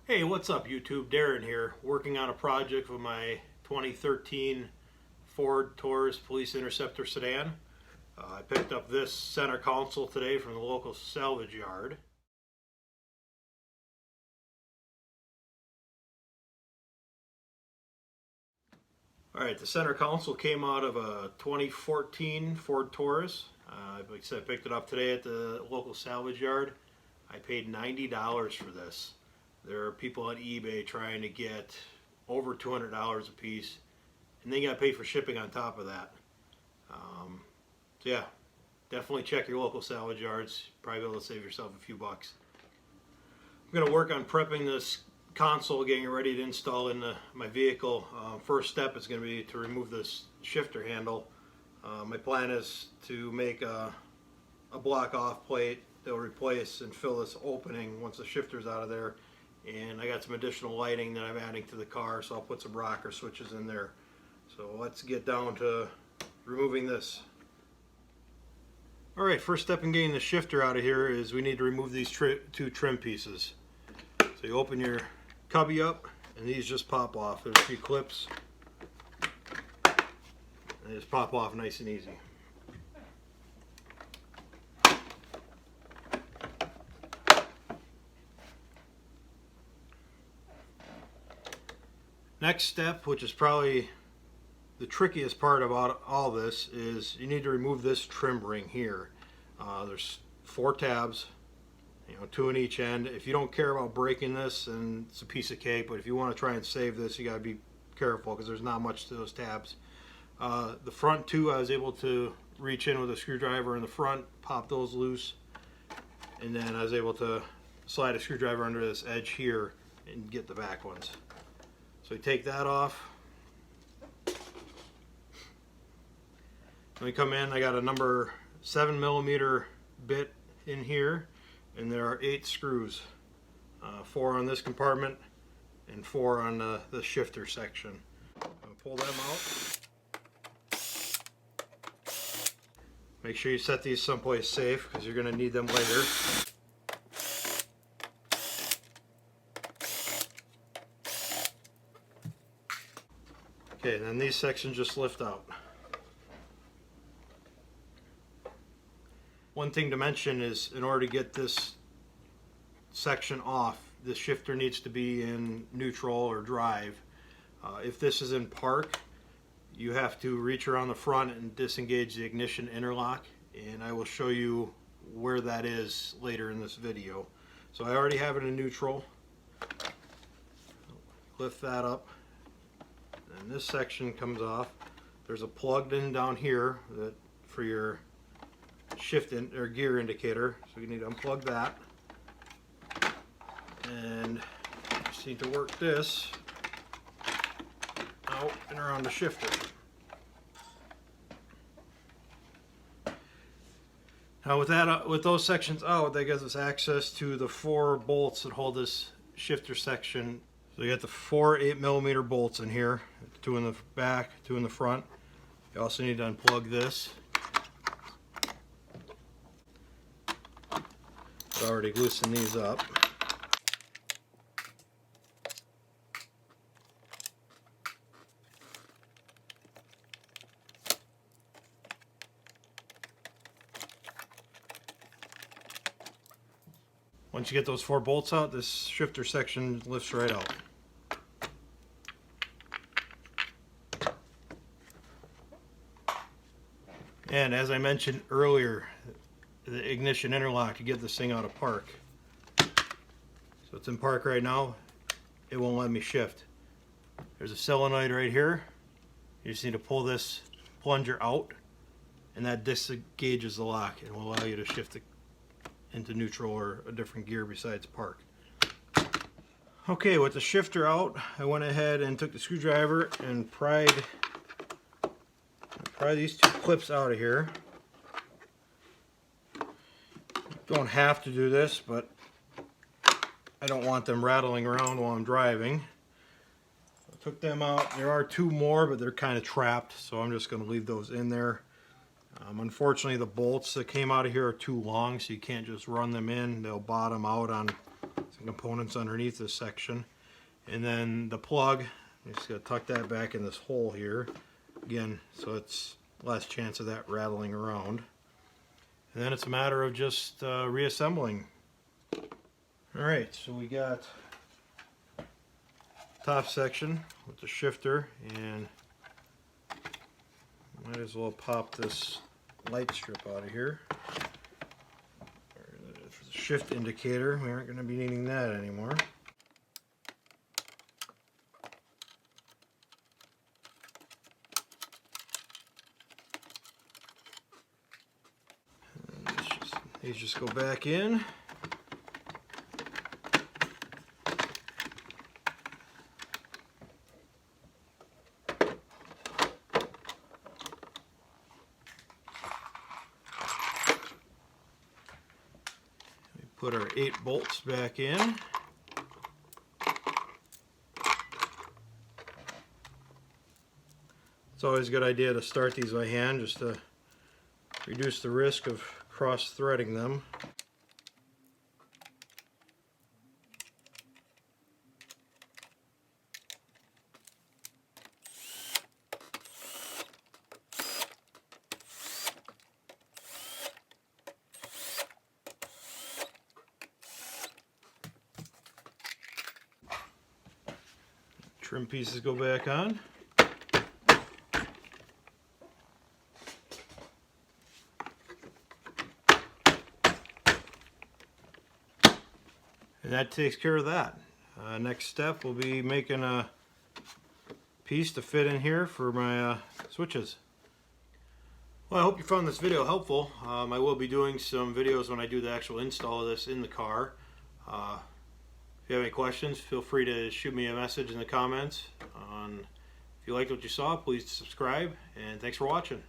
Hey, what's up YouTube? Darren here, working on a project with my 2013 Ford Taurus Police Interceptor sedan. I picked up this center console today from the local salvage yard. Alright, the center console came out of a 2014 Ford Taurus. Like I said, I picked it up today at the local salvage yard. I paid $90 for this. There are people on eBay trying to get over $200 a piece, and then you got to pay for shipping on top of that. So yeah, definitely check your local salvage yards. Probably be able to save yourself a few bucks. I'm going to work on prepping this console, getting it ready to install in my vehicle. First step is going to be to remove this shifter handle. My plan is to make a block off plate that will replace and fill this opening once the shifter's out of there. And I got some additional lighting that I'm adding to the car, so I'll put some rocker switches in there. So let's get down to removing this. Alright, first step in getting the shifter out of here is we need to remove these two trim pieces. So you open your cubby up, and these just pop off. There's a few clips, and they just pop off nice and easy. Next step, which is probably the trickiest part about all this, is you need to remove this trim ring here. There's 4 tabs, 2 in each end. If you don't care about breaking this, then it's a piece of cake, but if you want to try and save this, you got to be careful because there's not much to those tabs. The front 2, I was able to reach in with a screwdriver in the front, pop those loose, and then I was able to slide a screwdriver under this edge here and get the back ones. So we take that off. When we come in, I got a number 7mm bit in here, and there are 8 screws, 4 on this compartment and 4 on the shifter section. I'll pull them out. Make sure you set these someplace safe because you're going to need them later. Okay, and then these sections just lift out. One thing to mention is, in order to get this section off, the shifter needs to be in neutral or drive. If this is in park, you have to reach around the front and disengage the ignition interlock, and I will show you where that is later in this video. So I already have it in neutral. Lift that up, and this section comes off. There's a plugged in down here for your shift or gear indicator, so you need to unplug that, and you just need to work this out and around the shifter. Now with those sections out, that gives us access to the 4 bolts that hold this shifter section. So you got the 4 8mm bolts in here, 2 in the back, 2 in the front. You also need to unplug this. I've already loosened these up. Once you get those 4 bolts out, this shifter section lifts right out. And as I mentioned earlier, the ignition interlock to get this thing out of park. So it's in park right now. It won't let me shift. There's a solenoid right here. You just need to pull this plunger out, and that disengages the lock and will allow you to shift it into neutral or a different gear besides park. Okay, with the shifter out, I went ahead and took the screwdriver and pried these 2 clips out of here. Don't have to do this, but I don't want them rattling around while I'm driving. I took them out. There are 2 more, but they're kind of trapped, so I'm just going to leave those in there. Unfortunately, the bolts that came out of here are too long, so you can't just run them in. They'll bottom out on some components underneath this section. And then the plug, I'm just going to tuck that back in this hole here. Again, so it's less chance of that rattling around. And then it's a matter of just reassembling. Alright, so we got top section with the shifter, and might as well pop this light strip out of here. For the shift indicator, we aren't going to be needing that anymore. These just go back in. We put our 8 bolts back in. It's always a good idea to start these by hand just to reduce the risk of cross-threading them. Trim pieces go back on. And that takes care of that. Next step will be making a piece to fit in here for my switches. Well, I hope you found this video helpful. I will be doing some videos when I do the actual install of this in the car. If you have any questions, feel free to shoot me a message in the comments. If you liked what you saw, please subscribe, and thanks for watching.